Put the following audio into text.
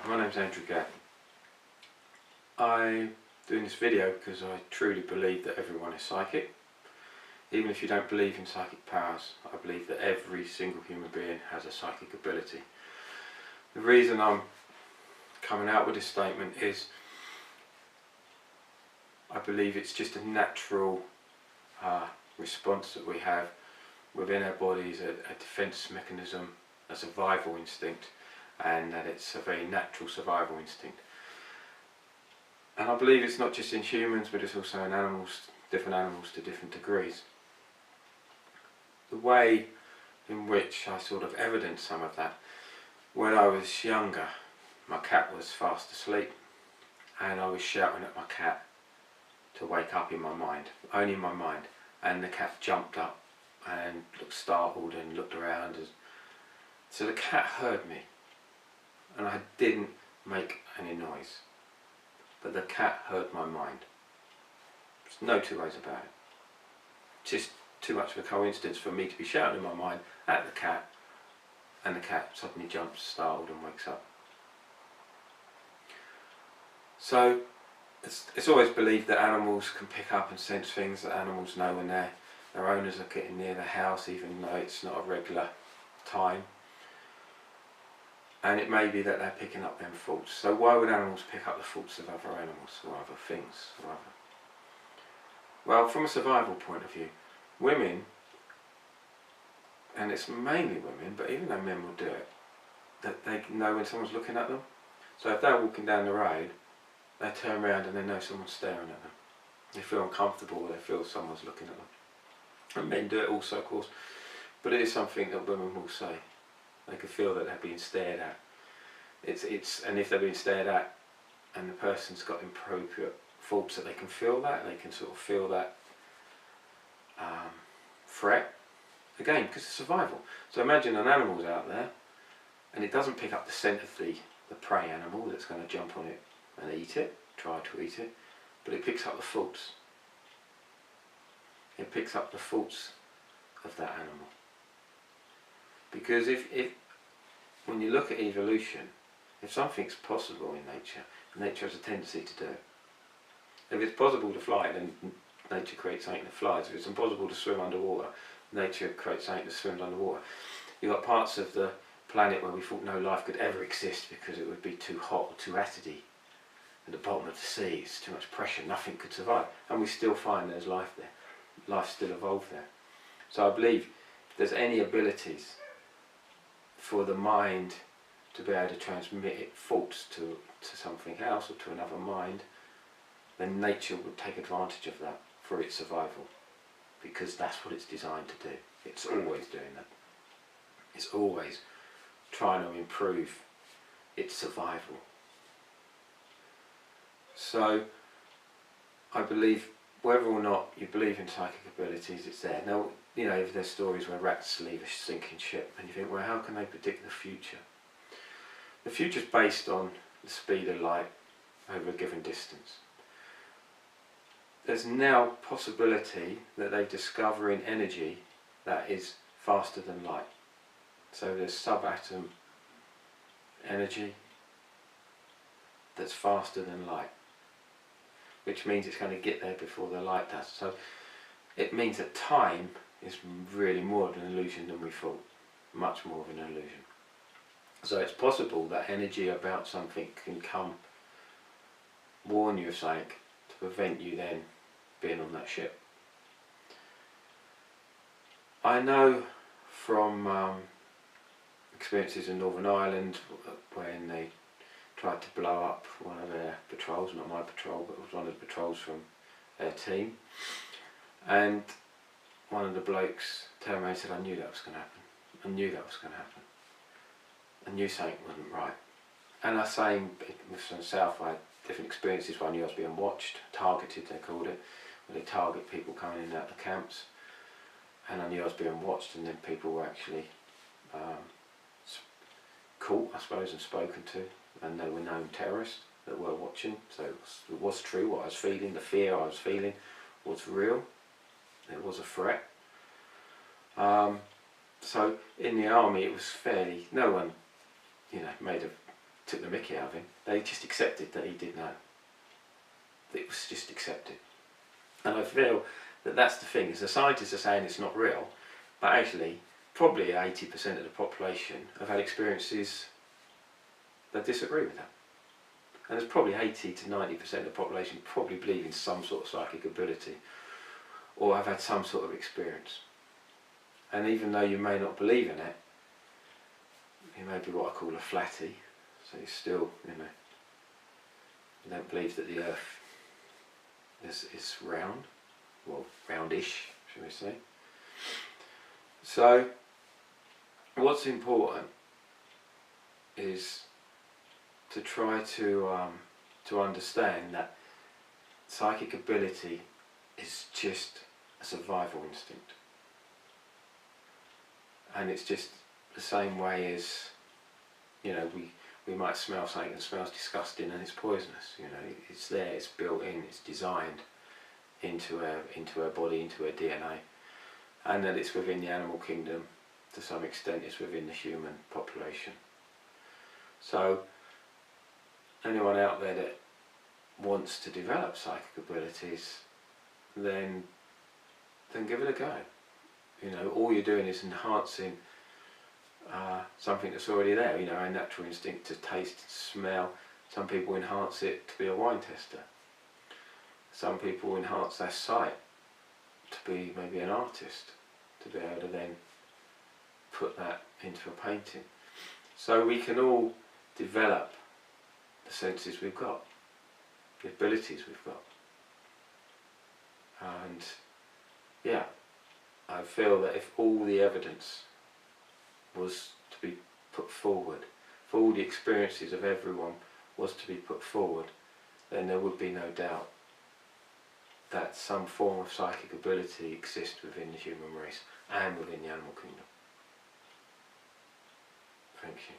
my name's Gadd. I'm doing this video because I truly believe that everyone is psychic. Even if you don't believe in psychic powers, I believe that every single human being has a psychic ability. The reason I'm coming out with this statement is I believe it's just a natural response that we have within our bodies, a defence mechanism, a survival instinct, and that it's a very natural survival instinct. And I believe it's not just in humans, but it's also in animals, different animals to different degrees. The way in which I sort of evidenced some of that, when I was younger, my cat was fast asleep and I was shouting at my cat to wake up in my mind, only in my mind, and the cat jumped up and looked startled and looked around. So the cat heard me and I didn't make any noise, but the cat heard my mind. There's no two ways about it. It's just too much of a coincidence for me to be shouting in my mind at the cat and the cat suddenly jumps startled and wakes up. So it's always believed that animals can pick up and sense things, that animals know when their owners are getting near the house, even though it's not a regular time. And it may be that they're picking up them thoughts. So why would animals pick up the thoughts of other animals or other things? Well, from a survival point of view, women, and it's mainly women, but even though men will do it, that they know when someone's looking at them. So if they're walking down the road, they turn around and they know someone's staring at them. They feel uncomfortable, they feel someone's looking at them. And men do it also, of course, but it is something that women will say. They can feel that they're being stared at. And if they're being stared at and the person's got appropriate thoughts that they can feel that, they can sort of feel that threat, again, because it's survival. So imagine an animal's out there and it doesn't pick up the scent of the prey animal that's going to jump on it and eat it, try to eat it, but it picks up the thoughts. It picks up the thoughts of that animal. Because if when you look at evolution, if something's possible in nature has a tendency to do it. If it's possible to fly, then nature creates something that flies. If it's impossible to swim underwater, nature creates something that swims underwater. You've got parts of the planet where we thought no life could ever exist because it would be too hot or too acidy. At the bottom of the sea, it's too much pressure, nothing could survive. And we still find there's life there. Life still evolved there. So I believe if there's any abilities for the mind to be able to transmit its thoughts to something else or to another mind, then nature would take advantage of that for its survival, because that's what it's designed to do. It's always doing that. It's always trying to improve its survival. So I believe whether or not you believe in psychic abilities, it's there. Now, you know, if there's stories where rats leave a sinking ship and you think, well, how can they predict the future? The future's based on the speed of light over a given distance. There's now possibility that they're discovering energy that is faster than light. So there's subatom energy that's faster than light, which means it's going to get there before the light does. So it means that time is really more of an illusion than we thought, much more of an illusion. So it's possible that energy about something can come, warn you of something, to prevent you then being on that ship. I know from experiences in Northern Ireland when they tried to blow up one of their patrols, not my patrol, but it was one of the patrols from their team, and one of the blokes turned around and said, I knew that was going to happen. I knew that was going to happen. I knew something wasn't right. And I say, from the south, I had different experiences where I knew I was being watched, targeted they called it, where they target people coming in and out of the camps, and I knew I was being watched, and then people were actually caught, I suppose, and spoken to, and they were known terrorists that were watching. So it was true what I was feeling, the fear I was feeling was real, it was a threat. So in the army it was fairly, no one made a took the mickey out of him. They just accepted that he did know. It was just accepted. And I feel that that's the thing, is the scientists are saying it's not real, but actually probably 80% of the population have had experiences that disagree with that. And there's probably 80 to 90% of the population probably believe in some sort of psychic ability or have had some sort of experience. And even though you may not believe in it, you may be what I call a flatty, so you still, you don't believe that the earth is round, well, roundish, shall we say. So what's important is to try to understand that psychic ability is just a survival instinct, and it's just the same way as, we might smell something that smells disgusting and it's poisonous. It's there, it's built in, it's designed into our body, into our DNA, and that it's within the animal kingdom to some extent, it's within the human population. So anyone out there that wants to develop psychic abilities, then give it a go. All you're doing is enhancing something that's already there. Our natural instinct to taste, smell. Some people enhance it to be a wine tester. Some people enhance their sight to be maybe an artist, to be able to then put that into a painting. So we can all develop the senses we've got, the abilities we've got. And yeah, I feel that if all the evidence was to be put forward, if all the experiences of everyone was to be put forward, then there would be no doubt that some form of psychic ability exists within the human race and within the animal kingdom. Thank you.